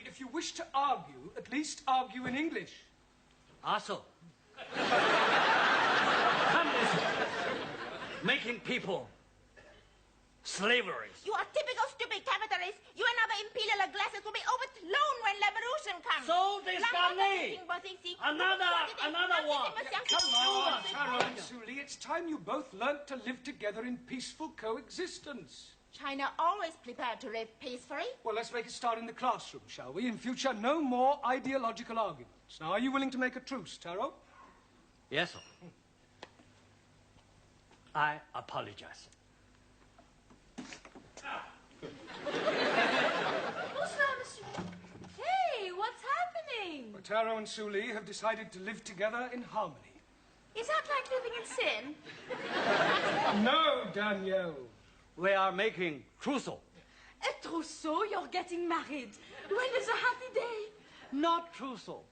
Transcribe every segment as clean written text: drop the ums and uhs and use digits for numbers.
If you wish to argue, at least argue in English. Also, communism, making people slavery. You are typical stupid capitalist. You and other imperial glasses will be overthrown when revolution comes. So discarnate. Another one. Come on, Taro and Suli. It's time you both learnt to live together in peaceful coexistence. China always prepared to live peacefully. Well, let's make a start in the classroom, shall we? In future, no more ideological arguments. Now, are you willing to make a truce, Taro? Yes, sir. I apologize. What's wrong, Monsieur? Hey, what's happening? Well, Taro and Suli have decided to live together in harmony. Is that like living in sin? No, Danielle. We are making trousseau. A trousseau? You're getting married. When is a happy day? Not trousseau.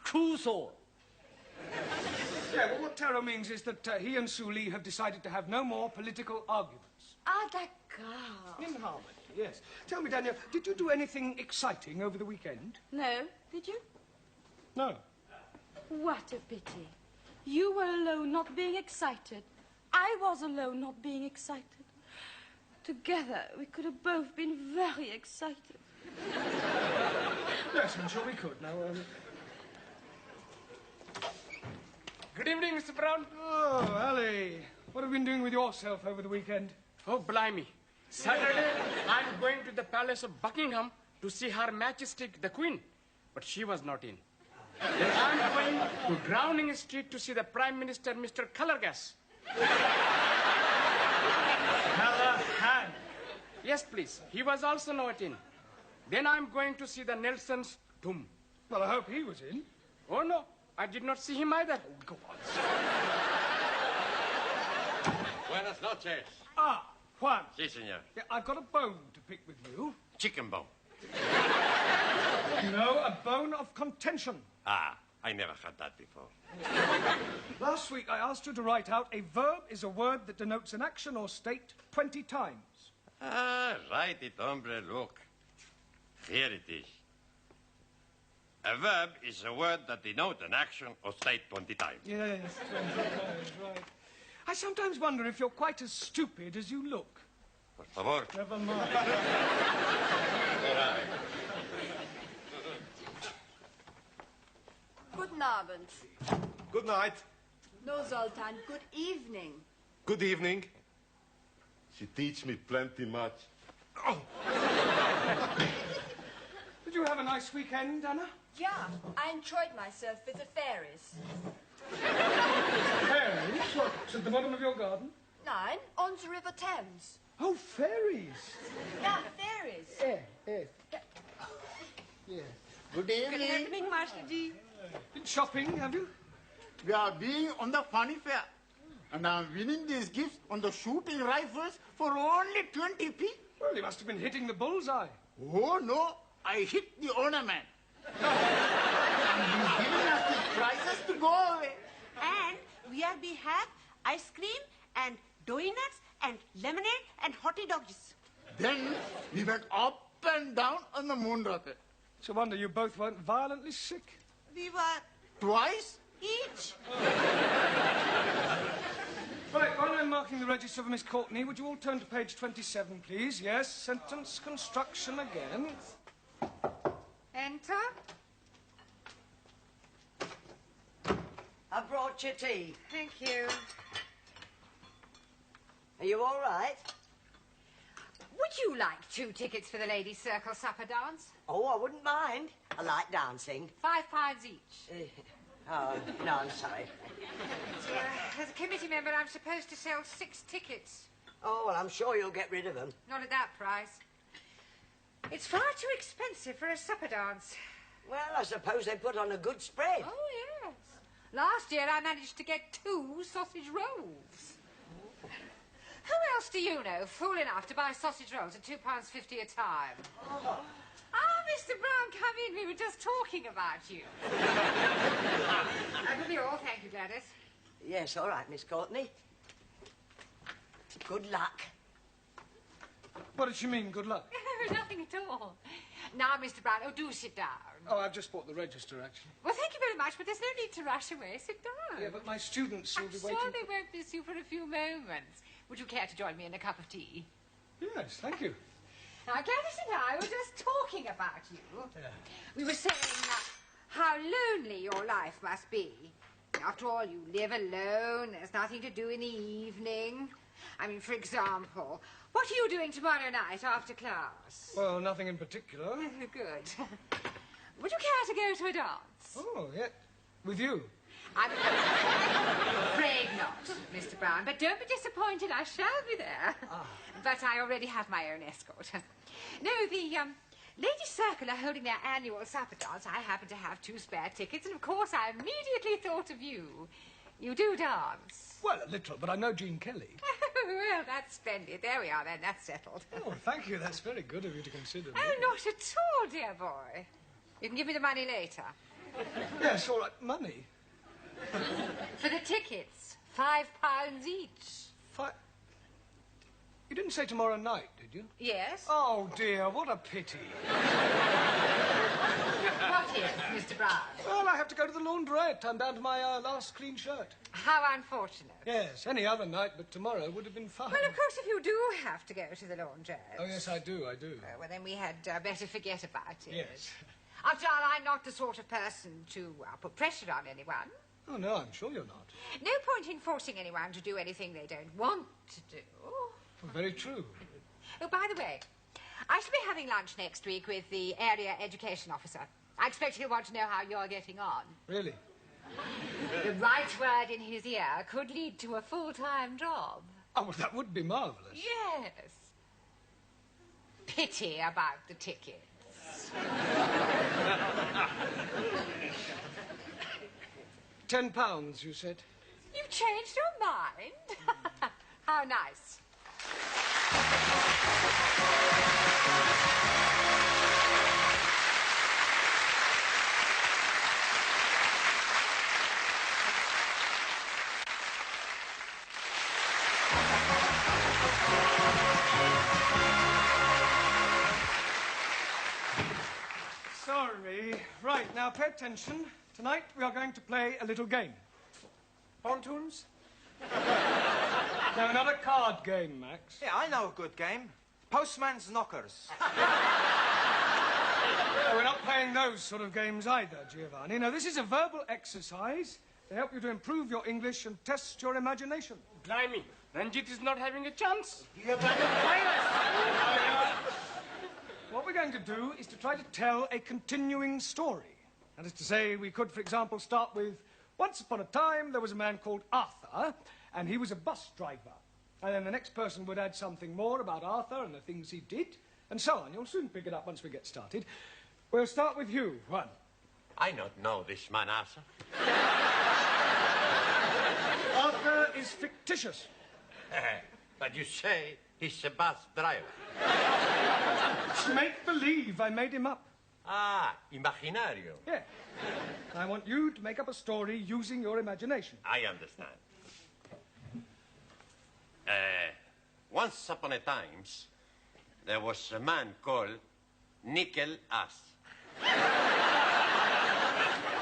Trousseau. Yeah, well, what Taro means is that he and Suli have decided to have no more political arguments. Ah, d'accord. In harmony, yes. Tell me, Danielle, did you do anything exciting over the weekend? No, did you? No. What a pity. You were alone, not being excited. I was alone, not being excited. Together, we could have both been very excited. Yes, I'm sure we could. Now, Good evening, Mr. Brown. Oh, Ali, what have you been doing with yourself over the weekend? Oh, blimey. Saturday, I'm going to the Palace of Buckingham to see Her Majesty the Queen, but she was not in. Then I'm going to Downing Street to see the Prime Minister, Mr. Colorgas. Callahan. Yes, please. He was also not in. Then I'm going to see the Nelson's tomb. Well, I hope he was in. Oh, no. I did not see him either. Oh, go on. Buenas noches. Ah, Juan. Sí, señor. Yeah, I've got a bone to pick with you. Chicken bone. No, a bone of contention. Ah, I never had that before. Last week, I asked you to write out a verb is a word that denotes an action or state 20 times. Ah, write it, hombre, look. Here it is. A verb is a word that denotes an action or state 20 times. Yes, 20 times, right. I sometimes wonder if you're quite as stupid as you look. Por favor. Never mind. Guten Abend. Good night. No, Zoltan, good evening. Good evening. She teach me plenty much. Oh. Did you have a nice weekend, Anna? Yeah, I enjoyed myself with the fairies. Fairies? What, at the bottom of your garden? Nein, on the River Thames. Oh, fairies. Yeah, fairies. Yes. Good evening. Good evening, Master G. Been shopping, have you? We are being on the funny fair. And I'm winning these gifts on the shooting rifles for only 20p. Well, you must have been hitting the bullseye. Oh, no. I hit the ornament. And he's giving us the prizes to go away. And we have ice cream and donuts and lemonade and hottie dogs. Then we went up and down on the moon rocket. It's a wonder you both weren't violently sick. We were Twice? each. Right, while I'm marking the register for Miss Courtney, would you all turn to page 27, please? Yes, sentence construction again. Enter. I brought your tea. Thank you. Are you all right? Would you like 2 tickets for the Ladies' Circle supper dance? Oh, I wouldn't mind. I like dancing. £5 each. Oh, no, I'm sorry. As a committee member, I'm supposed to sell 6 tickets. Oh, well, I'm sure you'll get rid of them. Not at that price. It's far too expensive for a supper dance. Well, I suppose they put on a good spread. Oh, yes. Last year I managed to get 2 sausage rolls. Who else do you know fool enough to buy sausage rolls at £2.50 a time? Ah, Mr. Brown, come in. We were just talking about you. That will be all. Thank you, Gladys. Yes, all right, Miss Courtney. Good luck. What did she mean, good luck? Nothing at all. Now, Mr. Brown, do sit down. Oh, I've just bought the register, actually. Well, thank you very much, but there's no need to rush away. Sit down. Yeah, but my students will I'm be sure waiting. they won't miss you for a few moments. Would you care to join me in a cup of tea? Yes, thank you. Now, Gladys and I were just talking about you. Yeah. We were saying how lonely your life must be. After all, you live alone. There's nothing to do in the evening. I mean, for example, what are you doing tomorrow night after class? Well, nothing in particular. Good. Would you care to go to a dance? Oh, yeah. With you? I'm afraid not, Mr. Brown, but don't be disappointed. I shall be there. But I already have my own escort. No, the Ladies' Circle are holding their annual supper dance. I happen to have 2 spare tickets, and of course I immediately thought of you. You do dance. Well, a little, but I know Jean Kelly. Well, that's splendid. There we are, then. That's settled. Oh, thank you. That's very good of you to consider me. Oh, not at all, dear boy. You can give me the money later. Yes, all right. Money? For the tickets. £5 each. You didn't say tomorrow night, did you? Yes. Oh, dear, what a pity. What is, Mr. Brown? Well, I have to go to the laundrette. I'm down to my last clean shirt. How unfortunate. Yes, any other night but tomorrow would have been fine. Well, of course, if you do have to go to the laundrette... Oh, yes, I do. well, then we had better forget about it. Yes. After all, I'm not the sort of person to put pressure on anyone. Oh, no, I'm sure you're not. No point in forcing anyone to do anything they don't want to do. Well, very true. Oh, by the way, I shall be having lunch next week with the area education officer. I expect he'll want to know how you're getting on. Really? The right word in his ear could lead to a full-time job. Oh, well, that would be marvellous. Yes. Pity about the tickets. £10, you said? You've changed your mind? How nice. Sorry. Right, now pay attention. Tonight we are going to play a little game. Pontoons? No, not a card game, Max. Yeah, I know a good game. Postman's Knockers. No, we're not playing those sort of games either, Giovanni. No, this is a verbal exercise to help you to improve your English and test your imagination. Blimey, Ranjit is not having a chance. What we're going to do is to try to tell a continuing story. That is to say, we could, for example, start with, once upon a time, there was a man called Arthur, and he was a bus driver. And then the next person would add something more about Arthur and the things he did, and so on. You'll soon pick it up once we get started. We'll start with you, Juan. I don't know this man, Arthur. Arthur is fictitious. But you say he's a bus driver. It's make-believe. I made him up. Ah, imaginario. Yeah. I want you to make up a story using your imagination. I understand. Once upon a time, there was a man called Nickel Ass.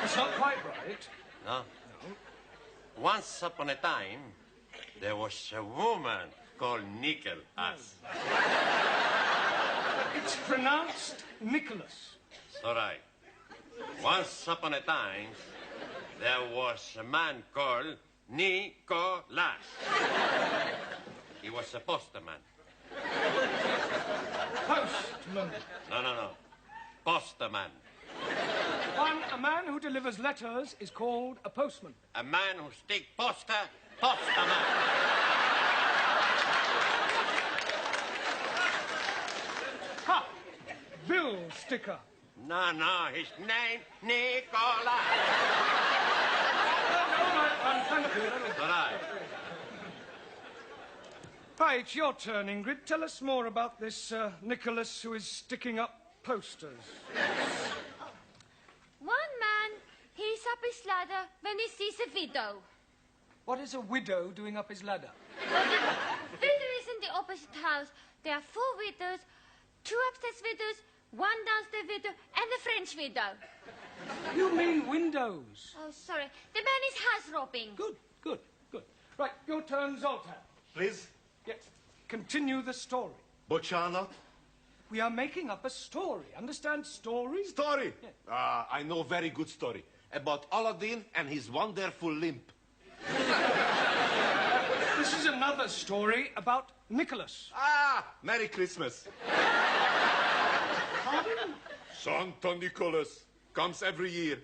It's not quite right. No? No. Once upon a time, there was a woman called Nickel Ass. It's pronounced Nicholas. It's all right. Once upon a time, there was a man called Nicholas. He was a postman. Postman. No. Posterman. A man who delivers letters is called a postman. A man who stick poster, posterman. Ha! Bill sticker. No, his name, Nicola. All right, thank you. All right. Right, your turn, Ingrid. Tell us more about this Nicholas who is sticking up posters. One man, he's up his ladder when he sees a widow. What is a widow doing up his ladder? Well, the widow is in the opposite house. There are 4 widows, 2 upstairs widows, 1 downstairs widow, and a French widow. You mean windows? Oh, sorry. The man is house robbing. Good. Right, your turn, Zoltan. Please? Yes. Continue the story. But shall not? We are making up a story. Understand story? Story? Yeah. I know very good story. About Aladdin and his wonderful limp. This is another story about Nicholas. Merry Christmas. Pardon? Santa Nicholas comes every year.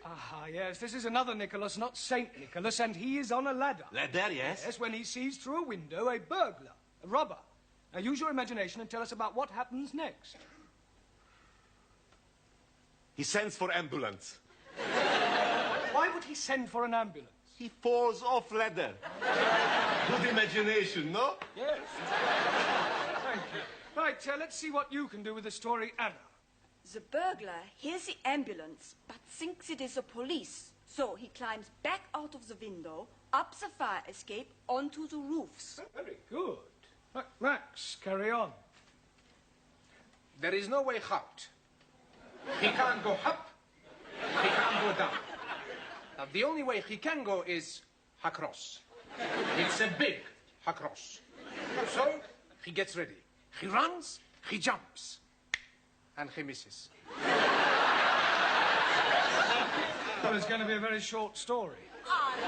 Yes, this is another Nicholas, not Saint Nicholas, and he is on a ladder. Ladder, yes? Yes, when he sees through a window a burglar, a robber. Now use your imagination and tell us about what happens next. He sends for ambulance. Why would he send for an ambulance? He falls off ladder. Good imagination, no? Yes. Thank you. Right, let's see what you can do with the story, Anna. The burglar hears the ambulance, but thinks it is the police. So he climbs back out of the window, up the fire escape, onto the roofs. Very good. Right, Max, carry on. There is no way out. He can't go up, he can't go down. Now, the only way he can go is across. It's a big across. So, he gets ready. He runs, he jumps, and he misses. Well, it's going to be a very short story.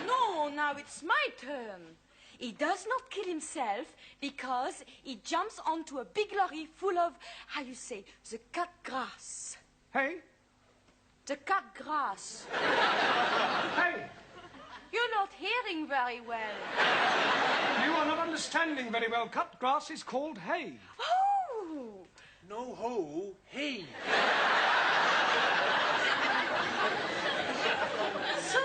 No, now it's my turn. He does not kill himself because he jumps onto a big lorry full of, how you say, the cut grass. Hey? The cut grass. Hey! You're not hearing very well. You are not understanding very well. Cut grass is called hay. Oh! No ho, hey. So,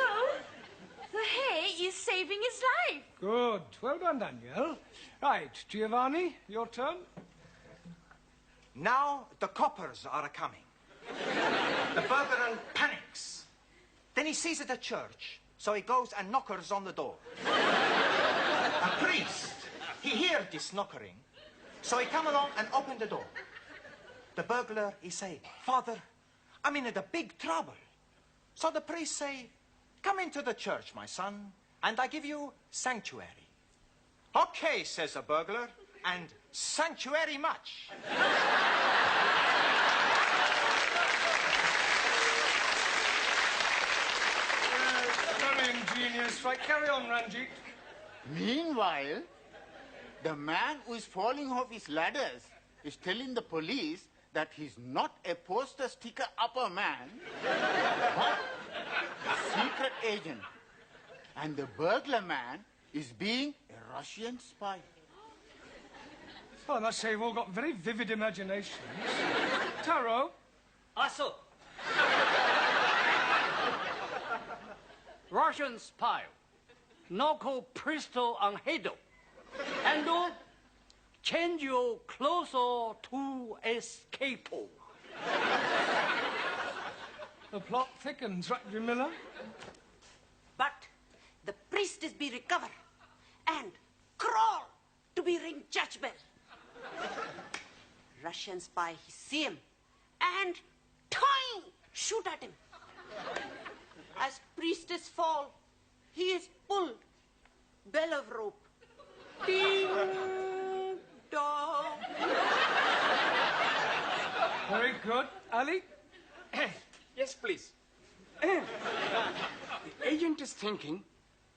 the hay is saving his life. Good. Well done, Daniel. Right, Giovanni, your turn. Now the coppers are coming. The burglar panics. Then he sees it at church, so he goes and knockers on the door. A priest, he hears this knockering, so he come along and open the door. The burglar, he say, Father, I'm in a big trouble. So the priest say, come into the church, my son, and I give you sanctuary. Okay, says the burglar, and sanctuary much. Very ingenious. Right, carry on, Ranjit. Meanwhile, the man who is falling off his ladders is telling the police that he's not a poster sticker upper man, but a secret agent. And the burglar man is being a Russian spy. Well, I must say, you've all got very vivid imaginations. Taro? Also, Russian spy, Noko Pristo Anhedo, and change you closer to escape. The plot thickens, right, Jamila? But the priest is be recover and crawl to be ring church bell. Russian spy, he see him and toing, shoot at him. As priestess fall, he is pulled, bell of rope. Ding dong. Very good. Ali? Yes, please. The agent is thinking,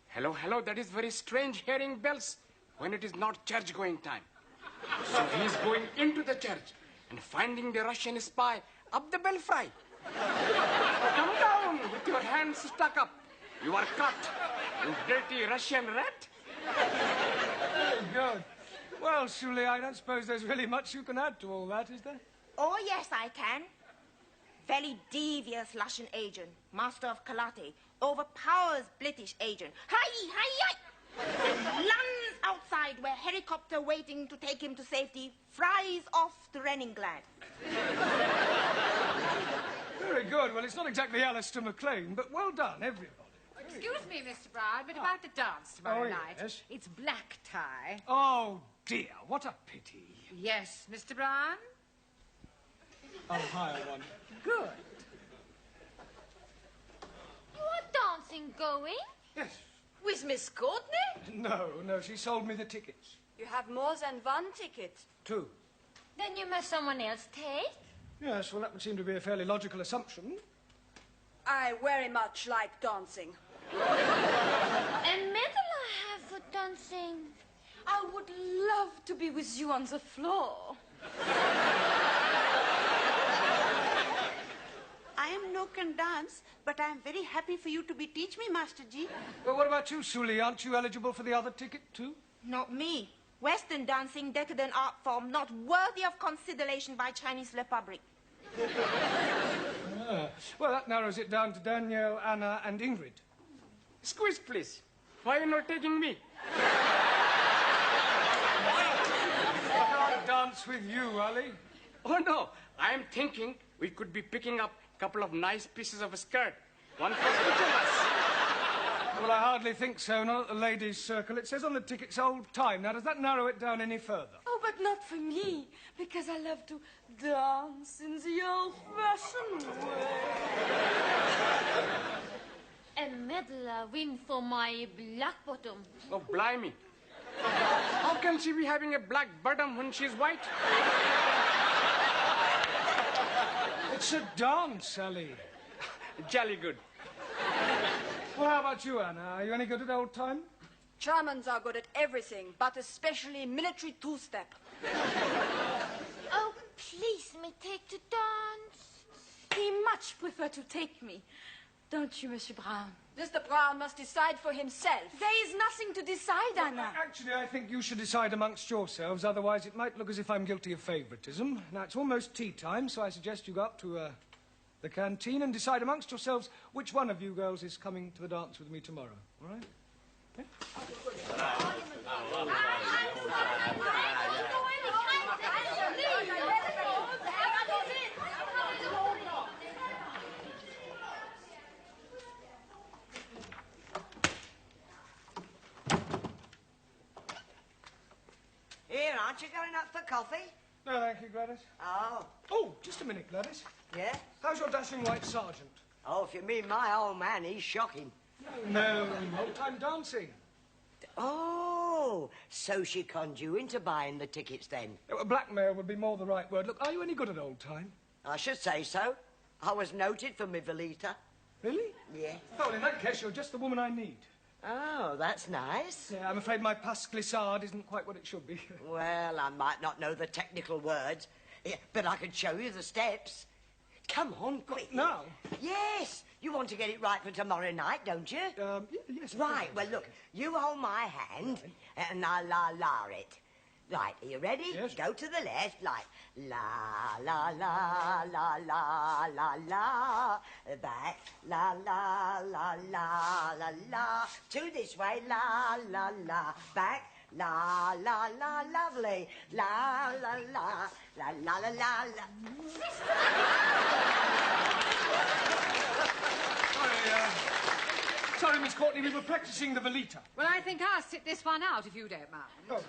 hello, that is very strange hearing bells when it is not church-going time. So he's going into the church and finding the Russian spy up the belfry. Come down with your hands stuck up. You are cut, you dirty Russian rat. Oh, God. Well, Shuli, I don't suppose there's really much you can add to all that, is there? Oh, yes, I can. Very devious Russian agent, master of karate, overpowers British agent. Hi! Lands outside where helicopter waiting to take him to safety, fries off the Leningrad. Very good. Well, it's not exactly Alistair MacLean, but well done, everybody. Excuse me, Mr. Brown, but about the dance tomorrow Oh, night. yes. It's black tie. Oh, dear, what a pity. Yes, Mr. Brown? I'll hire one. Good. You are dancing going? Yes. With Miss Courtney? No, she sold me the tickets. You have more than one ticket. 2. Then you must someone else take. Yes, well, that would seem to be a fairly logical assumption. I very much like dancing. A medal I have for dancing. I would love to be with you on the floor. I am no can dance, but I am very happy for you to be teach me, Master Ji. Well, what about you, Shuli? Aren't you eligible for the other ticket, too? Not me. Western dancing, decadent art form, not worthy of consideration by Chinese Republic. Well, that narrows it down to Danielle, Anna, and Ingrid. Squeeze, please. Why are you not taking me? I can't dance with you, Ali. Oh, no. I am thinking we could be picking up a couple of nice pieces of a skirt. One for each of us. Well, I hardly think so, not at the ladies' circle. It says on the tickets old time. Now, does that narrow it down any further? Oh, but not for me, because I love to dance in the old-fashioned way. A medal I win for my black bottom. Oh, blimey. How can she be having a black bottom when she's white? It's a dance, Ali. Jolly good. Well, how about you, Anna? Are you any good at old time? Germans are good at everything, but especially military two-step. Oh, please, me take to dance. He much prefer to take me. Don't you, Monsieur Brown? Mr. Brown must decide for himself. There is nothing to decide, Anna. Actually, I think you should decide amongst yourselves, otherwise it might look as if I'm guilty of favouritism. Now, it's almost tea time, so I suggest you go up to the canteen and decide amongst yourselves which one of you girls is coming to the dance with me tomorrow, all right? Here, aren't you going up for coffee? No, thank you, Gladys. Oh. Oh, just a minute, Gladys. Yeah? How's your dashing white sergeant? Oh, if you mean my old man, he's shocking. No, old-time dancing. Oh, so she conned you into buying the tickets then? Blackmail would be more the right word. Look, are you any good at old time? I should say so. I was noted for my Velita. Really? Yeah. Oh, well, in that case, you're just the woman I need. Oh, that's nice. Yeah, I'm afraid my pas glissade isn't quite what it should be. Well, I might not know the technical words, but I can show you the steps. Come on, quick. Now? Yes. You want to get it right for tomorrow night, don't you? Yes. Right. Well, look, you hold my hand and I'll la it. Right, are you ready? Yes. Go to the left, like la la la la la la la. Back, la la la la la la. Two this way, la la la. Back, la la la, lovely. La la la la la la la la. Sorry, Miss Courtney, we were practicing the Velita. Well, I think I'll sit this one out if you don't mind. Oh.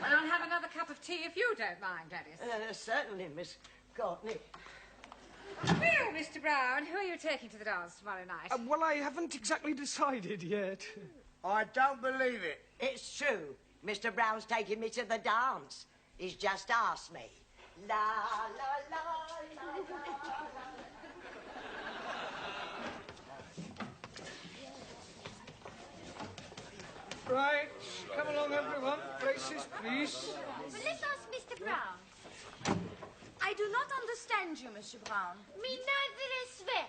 And I'll have another cup of tea if you don't mind, Gladys. Certainly, Miss Courtney. Well, Mr. Brown, who are you taking to the dance tomorrow night? Well, I haven't exactly decided yet. I don't believe it. It's true. Mr. Brown's taking me to the dance. He's just asked me. La, la, la, la, la. Right, come along, everyone. Places, please. But let's ask Mr. Brown. I do not understand you, Monsieur Brown. Me neither as well.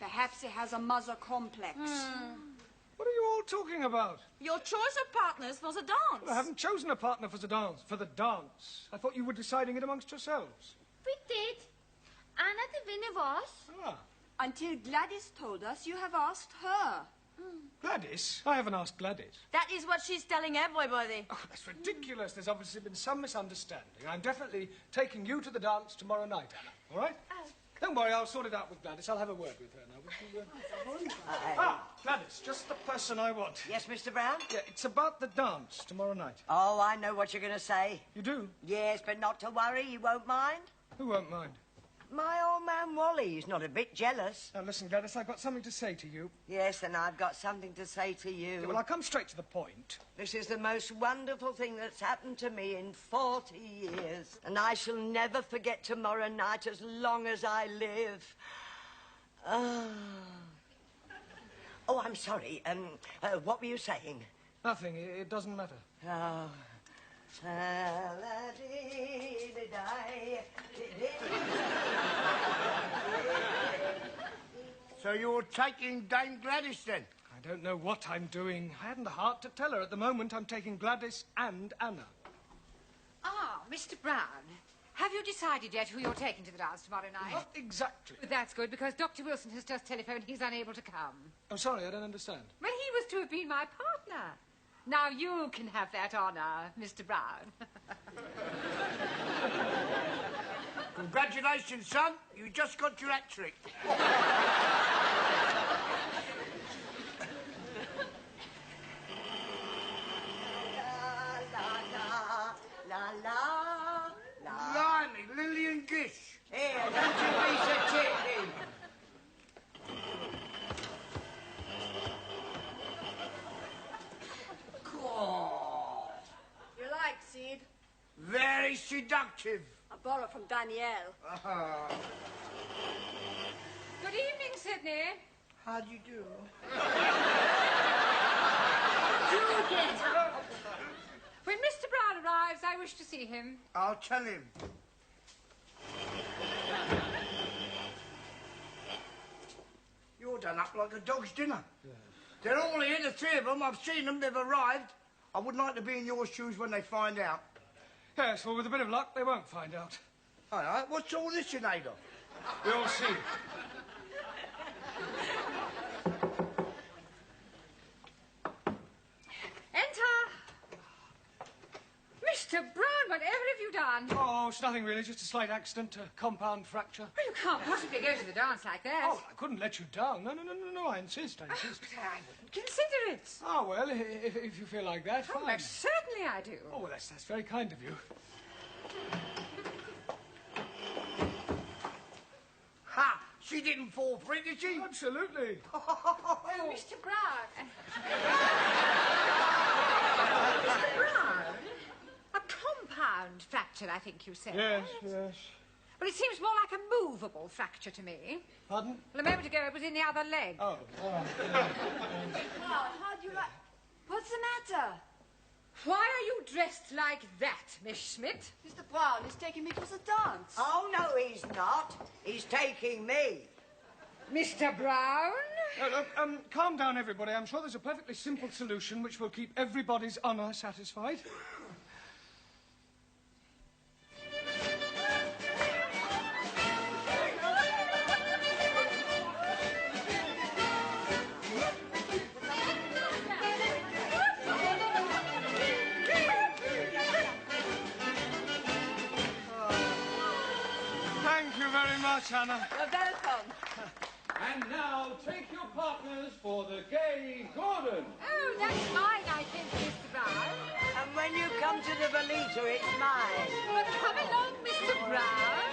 Perhaps he has a mother complex. What are you all talking about? Your choice of partners for the dance. Well, I haven't chosen a partner for the dance. I thought you were deciding it amongst yourselves. We did. Anna the winner was. Ah. Until Gladys told us you have asked her. Gladys? I haven't asked Gladys. That is what she's telling everybody. Oh, that's ridiculous. There's obviously been some misunderstanding. I'm definitely taking you to the dance tomorrow night, Anna. All right? Oh. Don't worry, I'll sort it out with Gladys. I'll have a word with her now. Would you, Gladys, just the person I want. Yes, Mr. Brown? Yeah, it's about the dance tomorrow night. Oh, I know what you're going to say. You do? Yes, but not to worry, you won't mind. Who won't mind? My old man Wally, he's not a bit jealous. Now, listen, Gladys, I've got something to say to you. Yes, and I've got something to say to you. Yeah, well, I'll come straight to the point. This is the most wonderful thing that's happened to me in 40 years. And I shall never forget tomorrow night as long as I live. Oh, I'm sorry. What were you saying? Nothing. It doesn't matter. Oh. So you're taking Dame Gladys, then? I don't know what I'm doing. I hadn't the heart to tell her. At the moment, I'm taking Gladys and Anna. Ah, Mr. Brown, have you decided yet who you're taking to the dance tomorrow night? Not exactly. That's good, because Dr. Wilson has just telephoned he's unable to come. I'm sorry, I don't understand. Well, he was to have been my partner. Now you can have that honour, Mr. Brown. Congratulations, son. You just got your hat trick. Blimey, Lillian Gish. Here, don't you be so cheeky. You like, Sid? Very seductive. I borrowed from Danielle. Good evening, Sydney. How do you do? Do get up. When Mr. Brown arrives, I wish to see him. I'll tell him. You're done up like a dog's dinner. Yeah. They're all here, the three of them. I've seen them. They've arrived. I wouldn't like to be in your shoes when they find out. Yes, well, with a bit of luck, they won't find out. All right, what's all this you made of? We'll see. Enter. Mr. Brown, whatever have you done? Oh, it's nothing really, just a slight accident, a compound fracture. Well, you can't possibly go to the dance like that. Oh, I couldn't let you down. No, I insist. But I wouldn't consider it. Oh, well, if you feel like that, fine. Oh, most certainly I do. Oh, well, that's very kind of you. Ha! She didn't fall for it, did she? Absolutely. Oh, Mr. Brown. Mr. Brown? A compound fracture, I think you said. Yes. Well, it seems more like a movable fracture to me. Pardon? Well, a moment ago it was in the other leg. Oh, all right. How do you like... What's the matter? Why are you dressed like that, Miss Schmidt? Mr. Brown is taking me to the dance. Oh, no, he's not. He's taking me. Mr. Brown? Look, calm down, everybody. I'm sure there's a perfectly simple solution which will keep everybody's honour satisfied. Thank you very much, Anna. You're welcome. And now, take your partners for the gay Gordon. Oh, that's mine, I think, Mr. Brown. And when you come to the Veleta, it's mine. Well, come along, Mr. Brown.